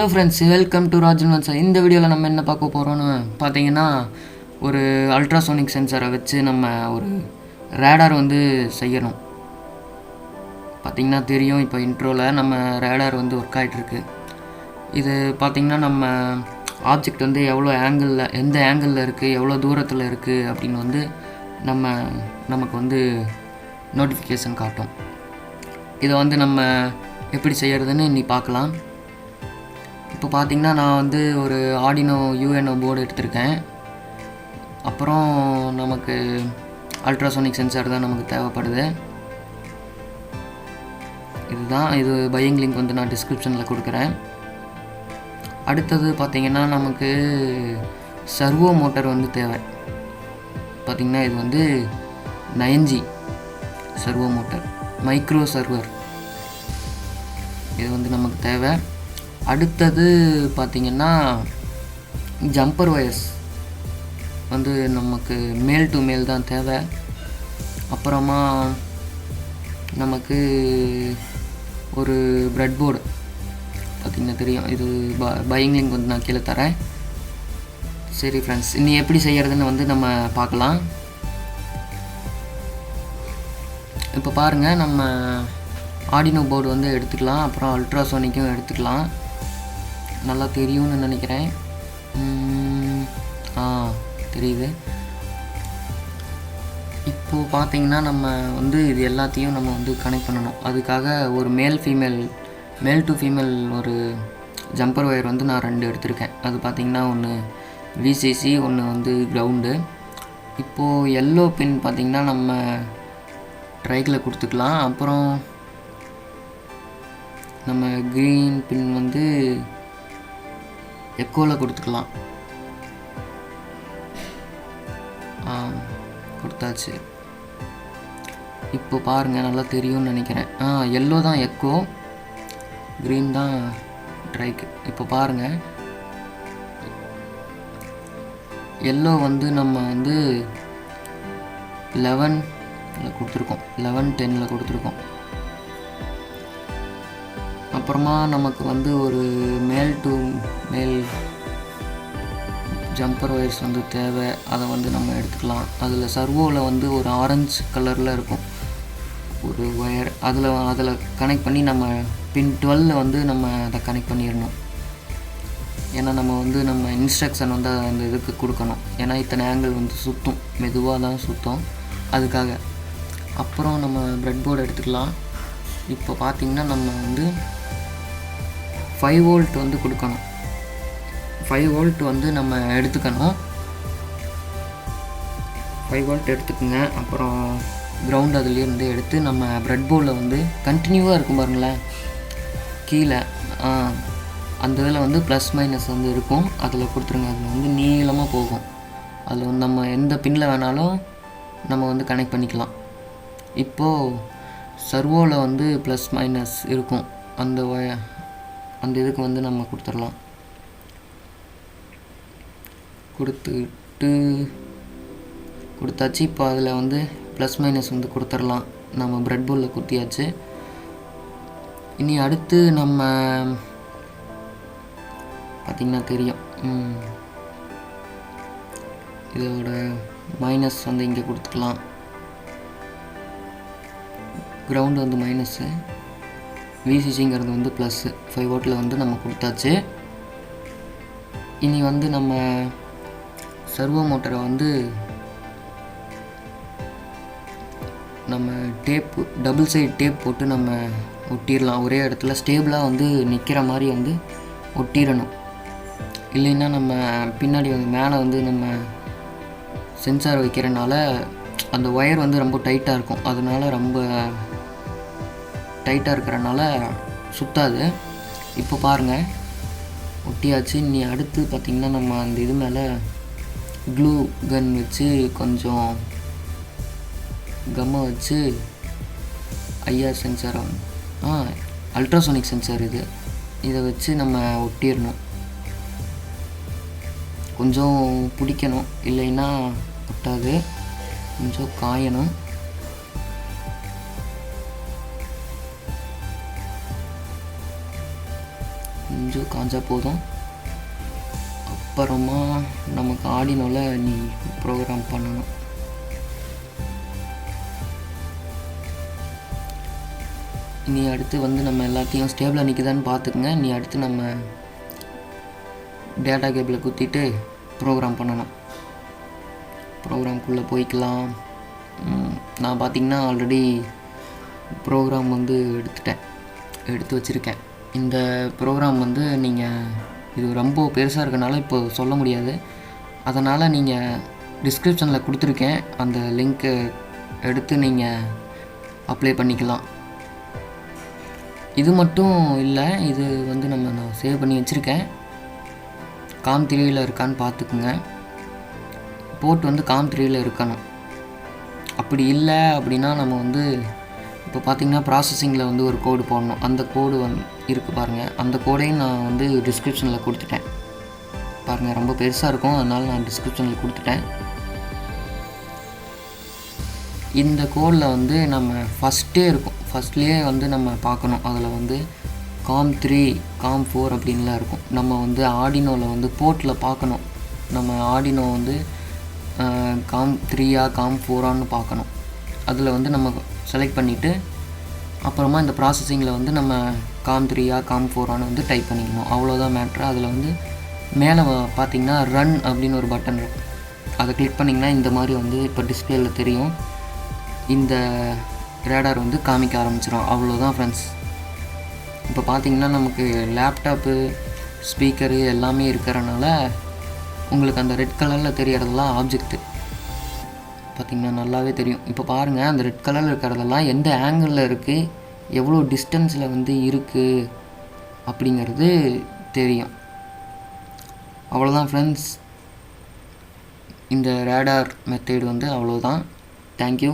Hello friends, welcome to Rajan Vamsa. இந்த வீடியோவில் நம்ம என்ன பார்க்க போகிறோன்னு பார்த்தீங்கன்னா, ஒரு அல்ட்ராசோனிக் சென்சாரை வச்சு நம்ம ஒரு ரேடார் வந்து செய்யணும். பார்த்திங்கன்னா தெரியும், இப்போ இன்ட்ரோவில் நம்ம ரேடார் வந்து ஒர்க் ஆகிட்டுருக்கு. இது பார்த்திங்கன்னா நம்ம ஆப்ஜெக்ட் வந்து எவ்வளோ ஆங்கிளில், எந்த ஆங்கிளில் இருக்குது, எவ்வளோ தூரத்தில் இருக்குது அப்படின்னு வந்து நமக்கு வந்து நோட்டிஃபிகேஷன் காட்டும். இதை வந்து நம்ம எப்படி செய்கிறதுன்னு இன்னி பார்க்கலாம். இப்போ பார்த்திங்கன்னா நான் வந்து ஒரு ஆர்டினோ யூஎன்ஓ போர்டு எடுத்திருக்கேன். அப்புறம் நமக்கு அல்ட்ராசோனிக் சென்சார் தான் நமக்கு தேவைப்படுது. இது பையிங் லிங்க் வந்து நான் டிஸ்கிரிப்ஷனில் கொடுக்குறேன். அடுத்தது பார்த்திங்கன்னா நமக்கு சர்வோ மோட்டர் வந்து தேவை. பார்த்திங்கன்னா இது வந்து 9G servo motor, micro server, இது வந்து நமக்கு தேவை. அடுத்தது பார்த்திங்கன்னா ஜம்பர் ஒயர்ஸ் வந்து நமக்கு மேல் டு மேல் தான் தேவை. அப்புறமா நமக்கு ஒரு ப்ரெட் போர்டு பார்த்திங்கன்னா தெரியும், இது பையிங் லிங்க் வந்து நான் கீழே தரேன். சரி ஃப்ரெண்ட்ஸ், இனி எப்படி செய்கிறதுன்னு வந்து நம்ம பார்க்கலாம். இப்போ பாருங்கள், நம்ம ஆர்டினோ போர்டு வந்து எடுத்துக்கலாம், அப்புறம் அல்ட்ராசோனிக்கும் எடுத்துக்கலாம். நல்லா தெரியும்னு நினைக்கிறேன். தெரியுது. இப்போது பார்த்திங்கன்னா நம்ம வந்து இது எல்லாத்தையும் நம்ம வந்து கனெக்ட் பண்ணணும். அதுக்காக ஒரு மேல் டு ஃபீமேல் ஒரு ஜம்பர் ஒயர் வந்து நான் 2 எடுத்திருக்கேன். அது பார்த்திங்கன்னா ஒன்று விசிசி, ஒன்று வந்து கிரவுண்டு. இப்போது எல்லோ பின் பார்த்திங்கன்னா நம்ம ட்ரைக்கில் கொடுத்துக்கலாம். அப்புறம் நம்ம க்ரீன் பின் வந்து எக்கோவில் கொடுத்துக்கலாம். கொடுத்தாச்சு. இப்போ பாருங்கள், நல்லா தெரியும்னு நினைக்கிறேன். எல்லோ தான் எக்கோ, க்ரீன் தான் ட்ரைக்கு. இப்போ பாருங்கள், எல்லோ வந்து நம்ம வந்து 11 கொடுத்துருக்கோம், 11-10 கொடுத்துருக்கோம். அப்புறமா நமக்கு வந்து ஒரு மேல் டு மேல் ஜம்பர் ஒயர்ஸ் வந்து தேவை. அதை வந்து நம்ம எடுத்துக்கலாம். அதில் சர்வோவில் வந்து ஒரு ஆரஞ்சு கலரில் இருக்கும் ஒரு ஒயர், அதில் கனெக்ட் பண்ணி நம்ம பின் 12 வந்து நம்ம அதை கனெக்ட் பண்ணிடணும். ஏன்னா நம்ம இன்ஸ்ட்ரக்ஷன் வந்து அந்த இதுக்கு கொடுக்கணும். ஏன்னா இத்தனை ஆங்கிள் வந்து சுற்றும், மெதுவாக தான் சுற்றும், அதுக்காக. அப்புறம் நம்ம ப்ரெட் போர்டு எடுத்துக்கலாம். இப்போ பார்த்திங்கன்னா நம்ம வந்து 5 வோல்ட் வந்து கொடுக்கணும். 5 வோல்ட் வந்து நம்ம எடுத்துக்கணும். 5 வோல்ட் எடுத்துக்கோங்க. அப்புறம் கிரவுண்ட் அதுலேருந்து எடுத்து நம்ம ப்ரெட் போர்டில் வந்து கண்டினியூவாக இருக்கும் பாருங்களேன், கீழே அந்த இதில் வந்து ப்ளஸ் மைனஸ் வந்து இருக்கும், அதில் கொடுத்துருங்க. அதில் வந்து நீளமாக போகும். அதில் வந்து நம்ம எந்த பின்னில் வேணாலும் நம்ம வந்து கனெக்ட் பண்ணிக்கலாம். இப்போது சர்வோவில் வந்து ப்ளஸ் மைனஸ் இருக்கும், அந்த இதுக்கு வந்து நம்ம கொடுத்துடலாம். கொடுத்தாச்சு. இப்போ அதில் வந்து ப்ளஸ் மைனஸ் வந்து கொடுத்துடலாம். நம்ம ப்ரெட் போர்டில் குத்தியாச்சு. இனி அடுத்து நம்ம பார்த்திங்கன்னா தெரியும், இதோட மைனஸ் வந்து இங்கே கொடுத்துக்கலாம். கிரவுண்டு வந்து மைனஸ்ஸு, விசிசிங்கிறது வந்து ப்ளஸ்ஸு. 5 வோல்ட்டில் வந்து நம்ம கொடுத்தாச்சு. இனி வந்து நம்ம சர்வோ மோட்டரை வந்து நம்ம டபுள் சைடு டேப் போட்டு நம்ம ஒட்டிடலாம். ஒரே இடத்துல ஸ்டேபிளாக வந்து நிற்கிற மாதிரி வந்து ஒட்டிடணும். இல்லைன்னா நம்ம பின்னாடி வந்து மேலே வந்து நம்ம சென்சார் வைக்கிறனால அந்த ஒயர் வந்து ரொம்ப டைட்டாக இருக்கும். அதனால ரொம்ப டைட்டாக இருக்கிறனால சுத்தாது. இப்போ பாருங்கள், ஒட்டியாச்சு. இனி அடுத்து பார்த்திங்கன்னா நம்ம அந்த இது மேலே க்ளூ கன் வச்சு கொஞ்சம் கம்மை வச்சு ஐஆர் சென்சார், அல்ட்ராசோனிக் சென்சார் இதை வச்சு நம்ம ஒட்டிடணும். கொஞ்சம் பிடிக்கணும், இல்லைன்னா ஒட்டாது. கொஞ்சம் காயணும். கொஞ்சம் காஞ்சா போதும். அப்புறமா நமக்கு ஆர்டினோவில் நீ ப்ரோக்ராம் பண்ணணும். நீ அடுத்து வந்து நம்ம எல்லாத்தையும் ஸ்டேபிளாக நிற்குதான்னு பார்த்துக்குங்க. நீ அடுத்து நம்ம டேட்டா கேபிளை குத்திட்டு ப்ரோக்ராம் பண்ணணும். ப்ரோக்ராம்குள்ளே போய்க்கலாம். நான் பார்த்திங்கன்னா ஆல்ரெடி ப்ரோக்ராம் வந்து எடுத்து வச்சுருக்கேன். இந்த ப்ரோக்ராம் வந்து நீங்கள் இது ரொம்ப பெருசாக இருக்கனால இப்போ சொல்ல முடியாது. அதனால் நீங்கள் டிஸ்கிரிப்ஷனில் கொடுத்துருக்கேன், அந்த லிங்க்கு எடுத்து நீங்கள் அப்ளை பண்ணிக்கலாம். இது மட்டும் இல்லை, இது வந்து நான் சேவ் பண்ணி வச்சுருக்கேன். காம் 3ல் இருக்கான்னு பார்த்துக்குங்க. போர்ட் வந்து காம் 3ல் இருக்கணும். அப்படி இல்லை அப்படின்னா நம்ம வந்து இப்போ பார்த்திங்கன்னா ப்ராசஸிங்கில் வந்து ஒரு கோடு போடணும். அந்த கோடு இருக்குது பாருங்கள். அந்த கோடையும் நான் வந்து டிஸ்கிரிப்ஷனில் கொடுத்துட்டேன் பாருங்கள். ரொம்ப பெருசாக இருக்கும், அதனால் நான் டிஸ்கிரிப்ஷனில் கொடுத்துட்டேன். இந்த கோடில் வந்து நம்ம ஃபஸ்ட்லேயே வந்து நம்ம பார்க்கணும். அதில் வந்து காம் 3 காம் 4 அப்படின்லாம் இருக்கும். நம்ம வந்து ஆர்டினோவில் வந்து போர்ட்டில் பார்க்கணும். நம்ம ஆர்டினோ வந்து காம் 3ஆ காம் 4ஆன்னு பார்க்கணும். அதில் வந்து நம்ம செலக்ட் பண்ணிவிட்டு அப்புறமா இந்த ப்ராசஸிங்கில் வந்து நம்ம காம் 3ஆ காம் 4ஆன்னு வந்து டைப் பண்ணிக்கணும். அவ்வளோதான் மேட்ரு. அதில் வந்து மேலே பார்த்திங்கன்னா ரன் அப்படின்னு ஒரு பட்டன் இருக்கும். அதை கிளிக் பண்ணிங்கன்னா இந்த மாதிரி வந்து இப்போ டிஸ்பிளேயில் தெரியும். இந்த ரேடார் வந்து காமிக்க ஆரம்பிச்சிடும். அவ்வளோதான் ஃப்ரெண்ட்ஸ். இப்போ பார்த்திங்கன்னா நமக்கு லேப்டாப்பு ஸ்பீக்கரு எல்லாமே இருக்கிறனால உங்களுக்கு அந்த ரெட் கலரில் தெரியறதெல்லாம் ஆப்ஜெக்ட்டு பார்த்திங்கன்னா நல்லாவே தெரியும். இப்போ பாருங்கள், அந்த ரெட் கலரில் இருக்கிறதெல்லாம் எந்த ஆங்கிளில் இருக்குது, எவ்வளோ டிஸ்டன்ஸில் வந்து இருக்குது அப்படிங்கிறது தெரியும். அவ்வளோதான் ஃப்ரெண்ட்ஸ். இந்த ரேடார் மெத்தட் வந்து அவ்வளோதான். தேங்க்யூ.